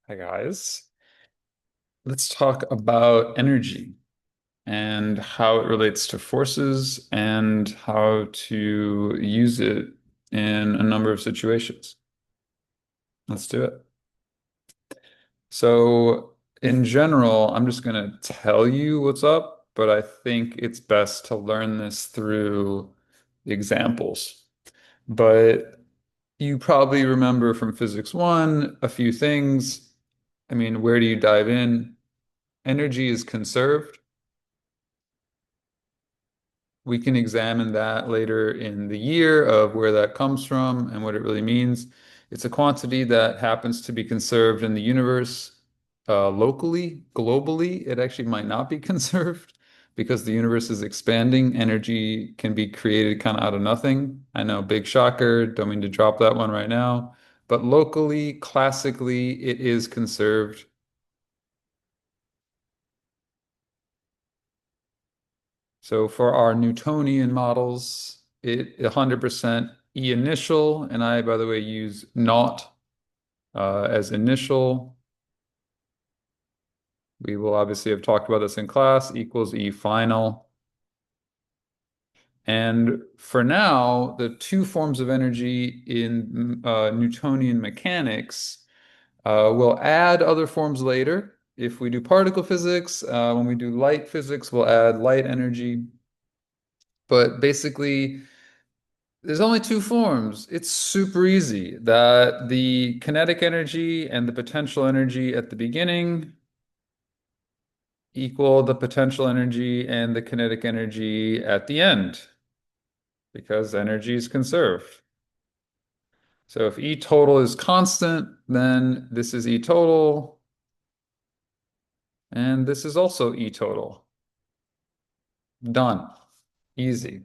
Hi guys. Let's talk about energy and how it relates to forces and how to use it in a number of situations. Let's do it. So, in general, I'm just going to tell you what's up, but I think it's best to learn this through examples. But you probably remember from Physics 1 a few things. I mean, where do you dive in? Energy is conserved. We can examine that later in the year of where that comes from and what it really means. It's a quantity that happens to be conserved in the universe locally, globally. It actually might not be conserved because the universe is expanding. Energy can be created kind of out of nothing. I know, big shocker. Don't mean to drop that one right now. But locally, classically, it is conserved. So for our Newtonian models, it 100% E initial, and I, by the way, use naught as initial. We will obviously have talked about this in class, equals E final. And for now, the two forms of energy in Newtonian mechanics will add other forms later. If we do particle physics, when we do light physics, we'll add light energy. But basically, there's only two forms. It's super easy that the kinetic energy and the potential energy at the beginning equal the potential energy and the kinetic energy at the end because energy is conserved. So if E total is constant, then this is E total, and this is also E total. Done. Easy.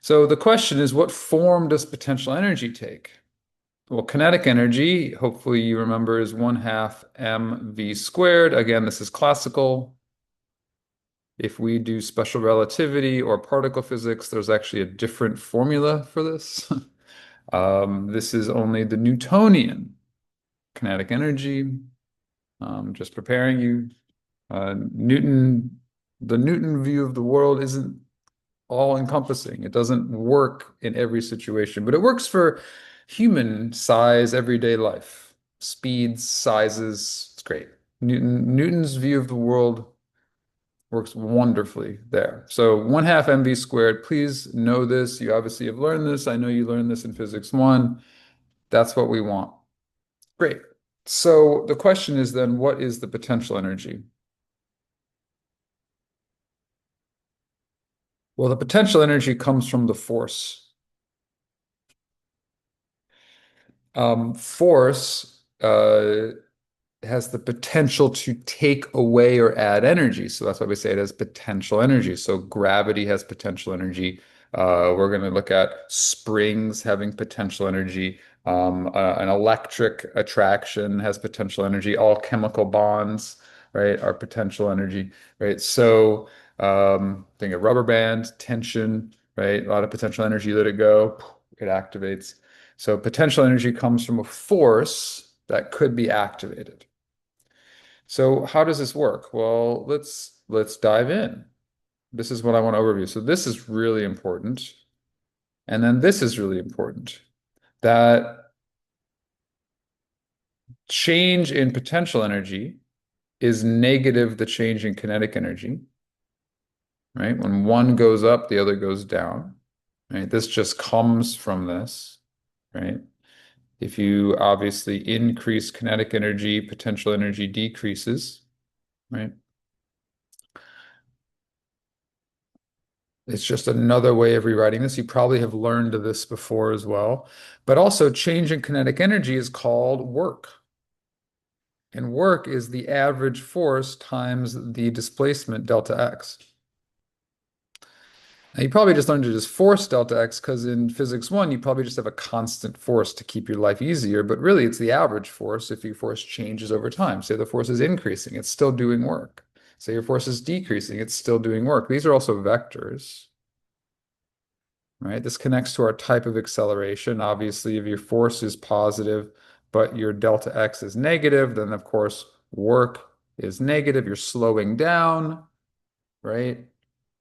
So the question is, what form does potential energy take? Well, kinetic energy, hopefully you remember, is 1/2 mv squared. Again, this is classical. If we do special relativity or particle physics, there's actually a different formula for this. This is only the Newtonian kinetic energy. Just preparing you. The Newton view of the world isn't all-encompassing. It doesn't work in every situation, but it works for human size everyday life. Speeds, sizes, it's great. Newton's view of the world works wonderfully there. So 1/2 mv squared, please know this. You obviously have learned this. I know you learned this in Physics 1. That's what we want. Great. So the question is then, what is the potential energy? Well, the potential energy comes from the force. Force has the potential to take away or add energy. So that's why we say it has potential energy. So gravity has potential energy. We're going to look at springs having potential energy. An electric attraction has potential energy. All chemical bonds, right, are potential energy, right? So think of rubber band, tension, right? A lot of potential energy, let it go, it activates. So potential energy comes from a force that could be activated. So how does this work? Well, let's dive in. This is what I want to overview. So this is really important. And then this is really important. That change in potential energy is negative the change in kinetic energy, right? When one goes up, the other goes down, right? This just comes from this, right? If you obviously increase kinetic energy, potential energy decreases, right? It's just another way of rewriting this. You probably have learned this before as well. But also, change in kinetic energy is called work. And work is the average force times the displacement delta x. Now, you probably just learned to just force delta x because in physics 1, you probably just have a constant force to keep your life easier. But really, it's the average force if your force changes over time. Say the force is increasing, it's still doing work. Say your force is decreasing, it's still doing work. These are also vectors. Right? This connects to our type of acceleration. Obviously, if your force is positive, but your delta x is negative, then of course work is negative. You're slowing down, right?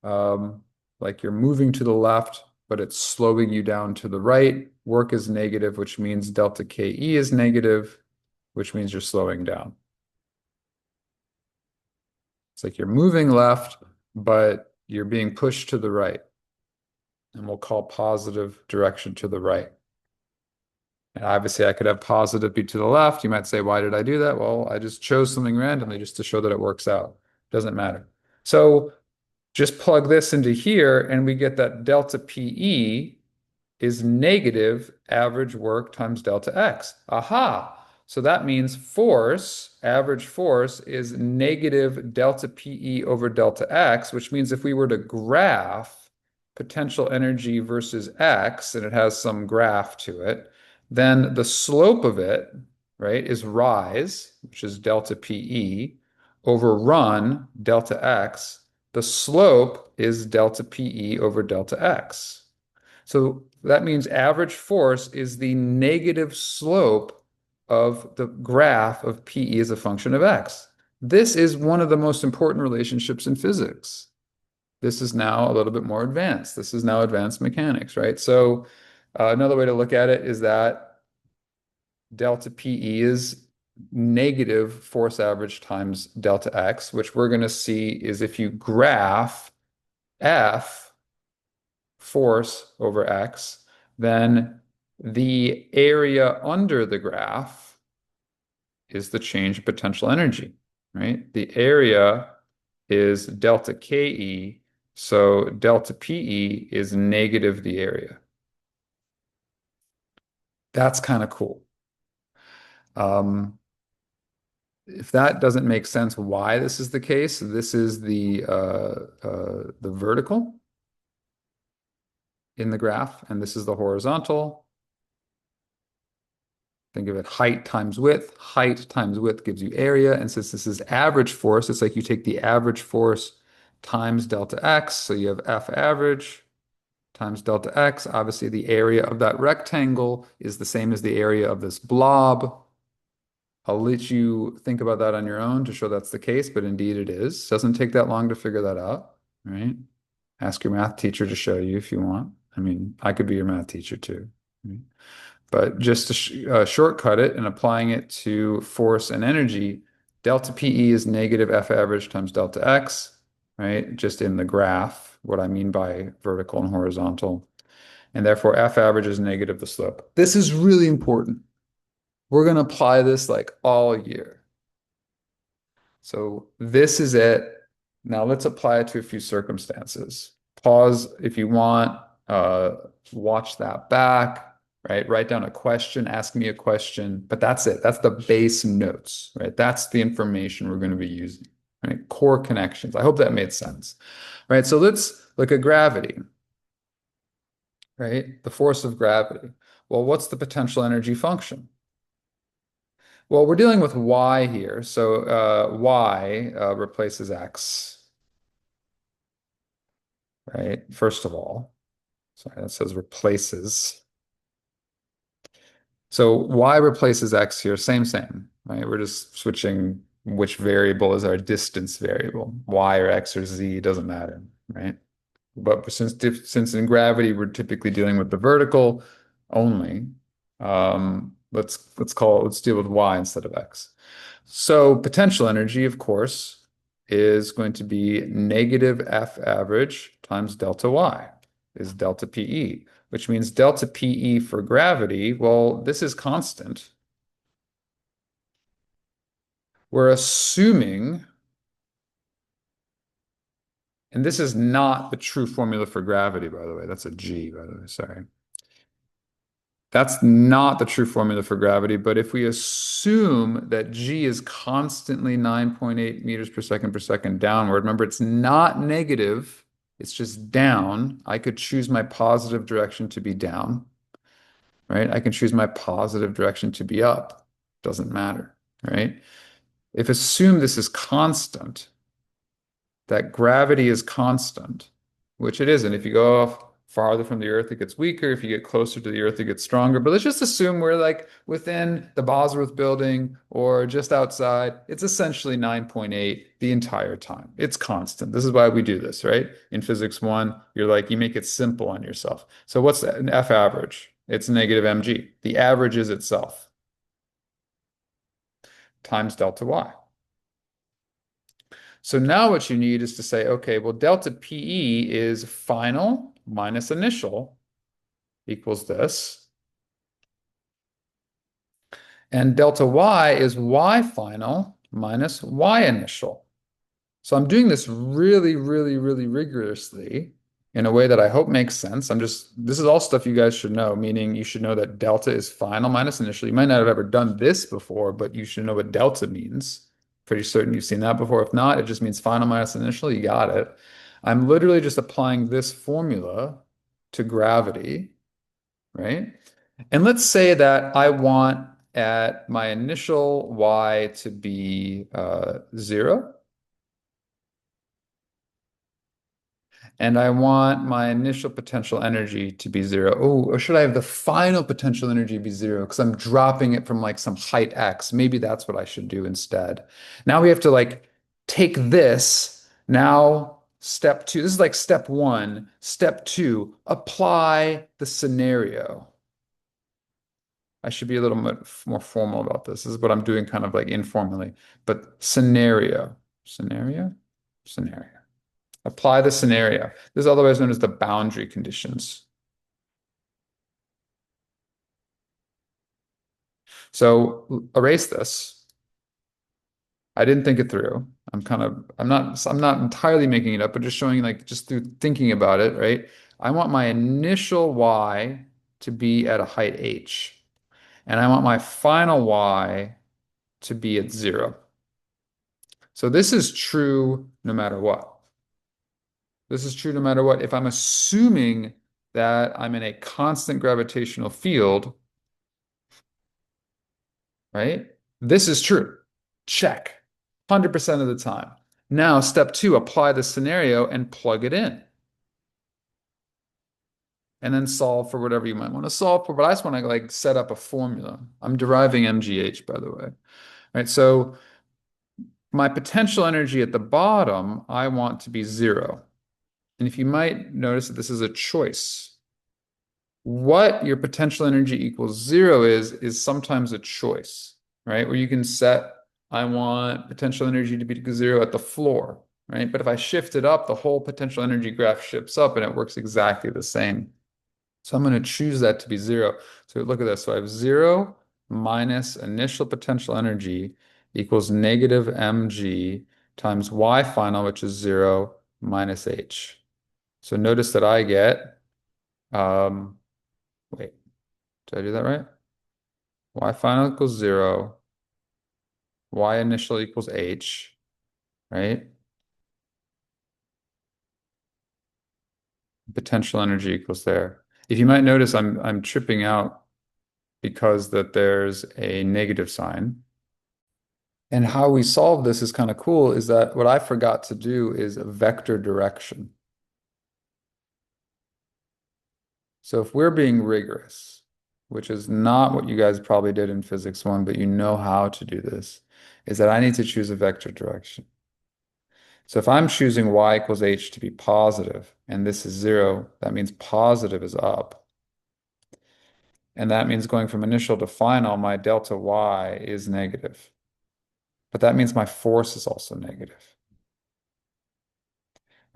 Um, like you're moving to the left, but it's slowing you down to the right. Work is negative, which means delta KE is negative, which means you're slowing down. It's like you're moving left, but you're being pushed to the right. And we'll call positive direction to the right. And obviously, I could have positive be to the left. You might say, why did I do that? Well, I just chose something randomly just to show that it works out. Doesn't matter. So just plug this into here, and we get that delta PE is negative average work times delta X. Aha! So that means force, average force, is negative delta PE over delta X, which means if we were to graph potential energy versus X, and it has some graph to it, then the slope of it, right, is rise, which is delta PE, over run, delta X. The slope is delta PE over delta X. So that means average force is the negative slope of the graph of PE as a function of X. This is one of the most important relationships in physics. This is now a little bit more advanced. This is now advanced mechanics, right? So another way to look at it is that delta PE is negative force average times delta X, which we're going to see is if you graph F force over X, then the area under the graph is the change in potential energy, right? The area is delta KE, so delta PE is negative the area. That's kind of cool. If that doesn't make sense why this is the case, this is the vertical in the graph, and this is the horizontal. Think of it height times width. Height times width gives you area. And since this is average force, it's like you take the average force times delta x. So you have F average times delta x. Obviously, the area of that rectangle is the same as the area of this blob. I'll let you think about that on your own to show that's the case, but indeed it is. Doesn't take that long to figure that out, right? Ask your math teacher to show you if you want. I mean, I could be your math teacher too. Right? But just to shortcut it and applying it to force and energy, delta PE is negative F average times delta X, right? Just in the graph, what I mean by vertical and horizontal. And therefore, F average is negative the slope. This is really important. We're going to apply this like all year. So this is it. Now let's apply it to a few circumstances. Pause if you want, watch that back, right? Write down a question, ask me a question, but that's it. That's the base notes, right? That's the information we're going to be using, right? Core connections. I hope that made sense, right? So let's look at gravity, right? The force of gravity. Well, what's the potential energy function? Well, we're dealing with y here, so y replaces x, right? First of all, sorry, that says replaces. So y replaces x here, same, right? We're just switching which variable is our distance variable. Y or x or z, doesn't matter, right? But since in gravity we're typically dealing with the vertical only, let's deal with y instead of x. So potential energy, of course, is going to be negative F average times delta y is delta PE, which means delta PE for gravity, well, this is constant. We're assuming, and this is not the true formula for gravity, by the way. That's a G, by the way, sorry. That's not the true formula for gravity, but if we assume that G is constantly 9.8 meters per second downward, remember it's not negative, it's just down. I could choose my positive direction to be down, right? I can choose my positive direction to be up. Doesn't matter, right? If assume this is constant, that gravity is constant, which it isn't. If you go farther from the Earth, it gets weaker. If you get closer to the Earth, it gets stronger. But let's just assume we're like within the Bosworth building or just outside. It's essentially 9.8 the entire time. It's constant. This is why we do this, right? In physics one, you're like, you make it simple on yourself. So what's that? An F average? It's negative mg. The average is itself times delta y. So now what you need is to say, okay, well, delta PE is final minus initial equals this. And delta Y is Y final minus Y initial. So I'm doing this really, really, really rigorously in a way that I hope makes sense. This is all stuff you guys should know, meaning you should know that delta is final minus initial. You might not have ever done this before, but you should know what delta means. Pretty certain you've seen that before. If not, it just means final minus initial. You got it. I'm literally just applying this formula to gravity, right? And let's say that I want at my initial y to be 0, and I want my initial potential energy to be 0. Oh, or should I have the final potential energy be 0? Because I'm dropping it from like some height x. Maybe that's what I should do instead. Now we have to like take this. Now, step two. This is like step one. Step two, apply the scenario. I should be a little bit more formal about this. This is what I'm doing kind of like informally. But scenario, scenario, scenario. Apply the scenario. This is otherwise known as the boundary conditions. So erase this. I didn't think it through. I'm not entirely making it up, but just showing like just through thinking about it, right? I want my initial y to be at a height h, and I want my final y to be at 0. So this is true no matter what. This is true no matter what. If I'm assuming that I'm in a constant gravitational field, right? This is true. Check. 100% of the time. Now, step two, apply the scenario and plug it in. And then solve for whatever you might want to solve for. But I just want to like set up a formula. I'm deriving MGH, by the way. Right? So my potential energy at the bottom, I want to be 0. And if you might notice that this is a choice. What your potential energy equals 0 is sometimes a choice, right? Where you can set, I want potential energy to be 0 at the floor, right? But if I shift it up, the whole potential energy graph shifts up and it works exactly the same. So I'm going to choose that to be 0. So look at this. So I have 0 minus initial potential energy equals negative mg times y final, which is 0 minus h. So notice that I get, wait, did I do that right? Y final equals 0, y initial equals h, right? Potential energy equals there. If you might notice, I'm tripping out because that there's a negative sign. And how we solve this is kind of cool, is that what I forgot to do is vector direction. So if we're being rigorous, which is not what you guys probably did in physics one, but you know how to do this, is that I need to choose a vector direction. So if I'm choosing y equals h to be positive, and this is 0, that means positive is up. And that means going from initial to final, my delta y is negative. But that means my force is also negative,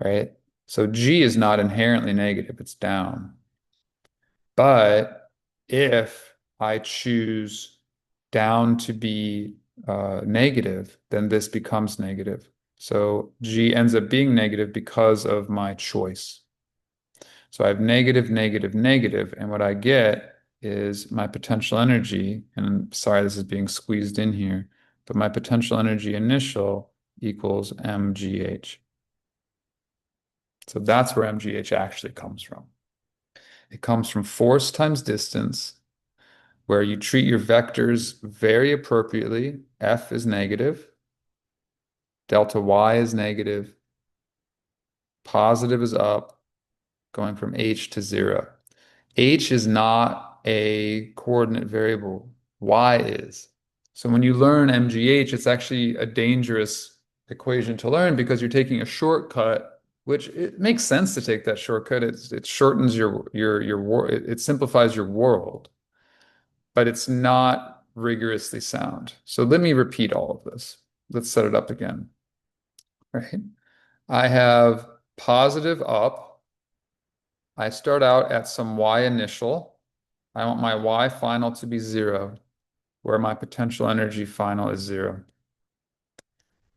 right? So G is not inherently negative, it's down. But if I choose down to be negative, then this becomes negative. So G ends up being negative because of my choice. So I have negative, negative, negative, and what I get is my potential energy, and I'm sorry this is being squeezed in here, but my potential energy initial equals mgh. So that's where mgh actually comes from. It comes from force times distance, where you treat your vectors very appropriately. F is negative, delta y is negative, positive is up, going from h to 0. H is not a coordinate variable. Y is. So when you learn MGH, it's actually a dangerous equation to learn because you're taking a shortcut, which it makes sense to take that shortcut. It shortens it simplifies your world, but it's not rigorously sound. So let me repeat all of this. Let's set it up again. Right? I have positive up. I start out at some Y initial. I want my Y final to be 0, where my potential energy final is 0.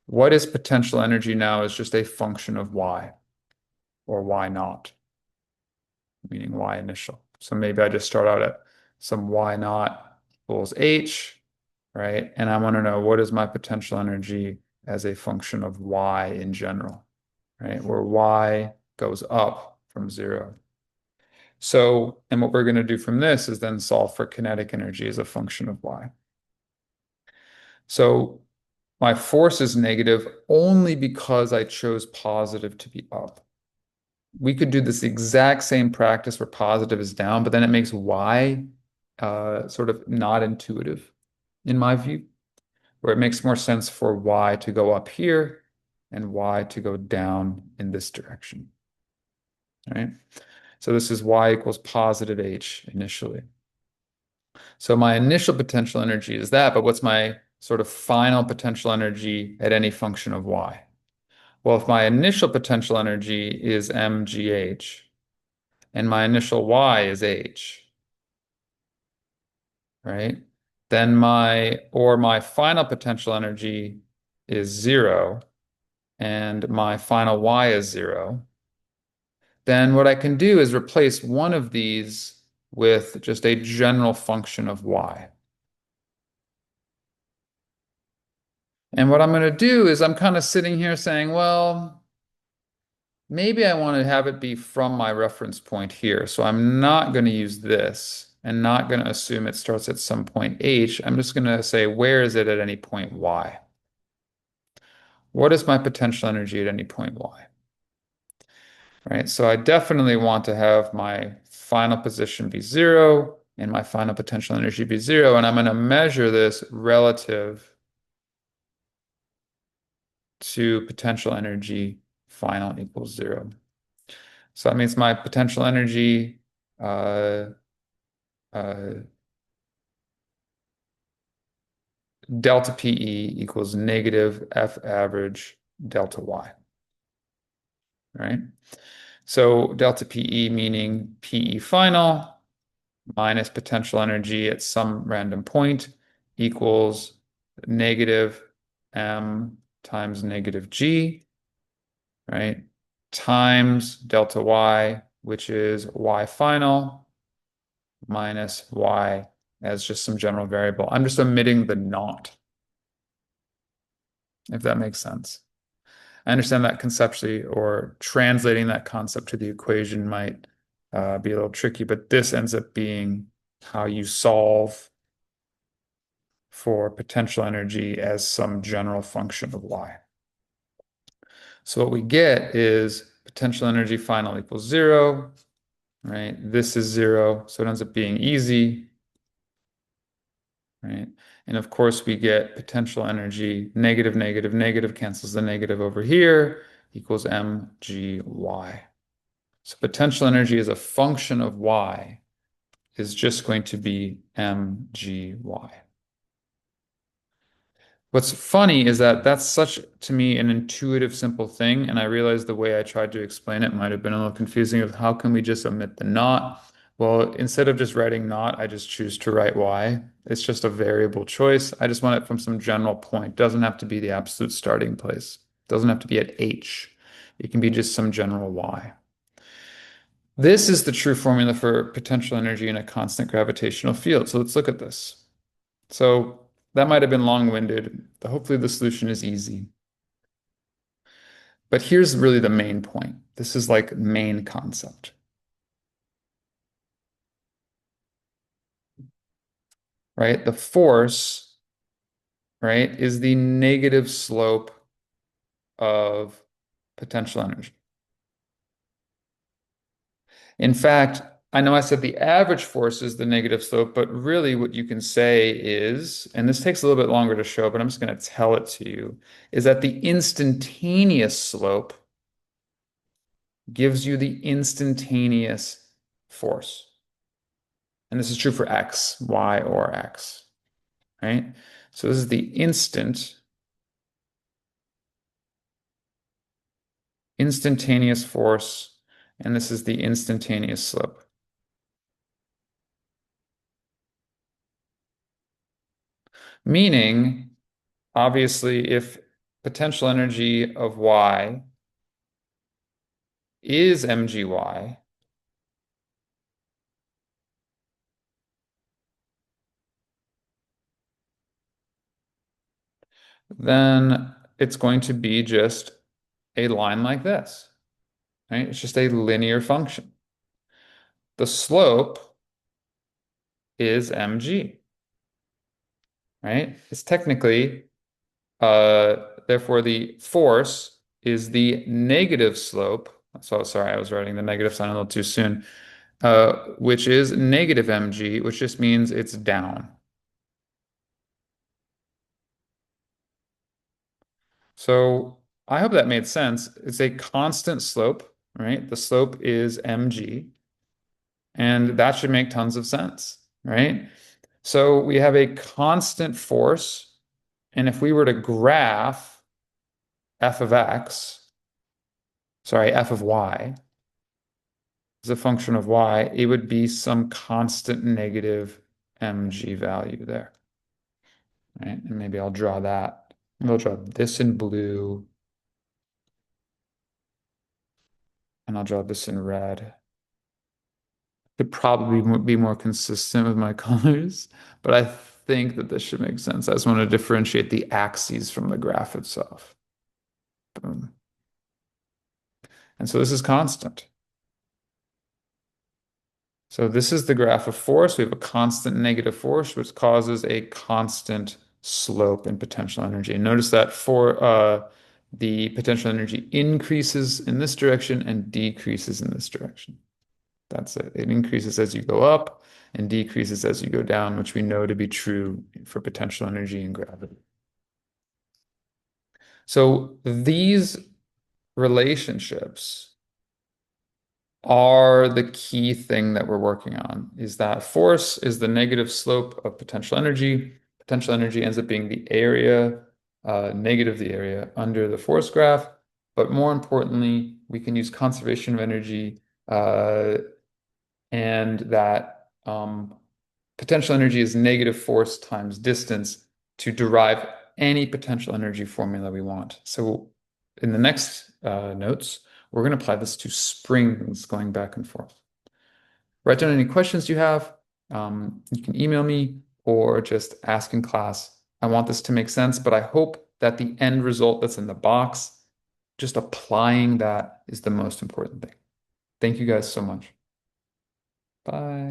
What is potential energy now is just a function of Y, or Y naught, meaning Y initial. So maybe I just start out at some Y naught equals H, right? And I want to know what is my potential energy as a function of Y in general, right? Where Y goes up from 0. So, and what we're going to do from this is then solve for kinetic energy as a function of Y. So my force is negative only because I chose positive to be up. We could do this exact same practice where positive is down, but then it makes Y sort of not intuitive in my view, where it makes more sense for Y to go up here and Y to go down in this direction. All right? So this is Y equals positive H initially. So my initial potential energy is that, but what's my sort of final potential energy at any function of Y? Well, if my initial potential energy is mgh and my initial Y is H, right? Then my final potential energy is 0 and my final Y is 0. Then what I can do is replace one of these with just a general function of Y. And what I'm going to do is I'm kind of sitting here saying, well, maybe I want to have it be from my reference point here. So I'm not going to use this and not going to assume it starts at some point H. I'm just going to say, where is it at any point Y? What is my potential energy at any point Y? Right? So I definitely want to have my final position be 0 and my final potential energy be 0. And I'm going to measure this relative to potential energy final equals 0. So that means my potential energy uh, uh, delta PE equals negative F average delta Y, right? So delta PE meaning PE final minus potential energy at some random point equals negative M times negative G, right? Times delta Y, which is Y final minus Y as just some general variable. I'm just omitting the naught, if that makes sense. I understand that conceptually, or translating that concept to the equation might be a little tricky, but this ends up being how you solve for potential energy as some general function of Y. So what we get is potential energy final equals 0, right? This is 0, so it ends up being easy, right? And of course, we get potential energy negative, negative, negative cancels the negative over here equals mgy. So potential energy as a function of y is just going to be mgy. What's funny is that that's such, to me, an intuitive, simple thing, and I realize the way I tried to explain it might have been a little confusing of how can we just omit the not? Well, instead of just writing not, I just choose to write y. It's just a variable choice. I just want it from some general point. Doesn't have to be the absolute starting place. Doesn't have to be at h. It can be just some general y. This is the true formula for potential energy in a constant gravitational field. So let's look at this. So that might have been long-winded, but hopefully the solution is easy. But here's really the main point. This is like main concept. Right? The force, right, is the negative slope of potential energy. In fact, I know I said the average force is the negative slope, but really what you can say is, and this takes a little bit longer to show, but I'm just going to tell it to you, is that the instantaneous slope gives you the instantaneous force. And this is true for x, y, or x, right? So this is the instantaneous force, and this is the instantaneous slope. Meaning, obviously, if potential energy of y is mgy, then it's going to be just a line like this, right? It's just a linear function. The slope is mg, right? It's technically, therefore the force is the negative slope. So sorry, I was writing the negative sign a little too soon, which is negative mg, which just means it's down. So I hope that made sense. It's a constant slope, right? The slope is mg, and that should make tons of sense, right? So we have a constant force, and if we were to graph f of x, sorry, f of y as a function of y, it would be some constant negative mg value there, right? And maybe I'll draw that. Maybe I'll draw this in blue, and I'll draw this in red. Could probably be more consistent with my colors, but I think that this should make sense. I just want to differentiate the axes from the graph itself. Boom. And so this is constant. So this is the graph of force. We have a constant negative force, which causes a constant slope in potential energy. And notice that for the potential energy increases in this direction and decreases in this direction. That's it. It increases as you go up and decreases as you go down, which we know to be true for potential energy and gravity. So these relationships are the key thing that we're working on, is that force is the negative slope of potential energy. Potential energy ends up being the area, negative the area under the force graph. But more importantly, we can use conservation of energy and that potential energy is negative force times distance to derive any potential energy formula we want. So in the next notes, we're going to apply this to springs going back and forth. Write down any questions you have. You can email me or just ask in class. I want this to make sense, but I hope that the end result that's in the box, just applying that is the most important thing. Thank you guys so much. Bye.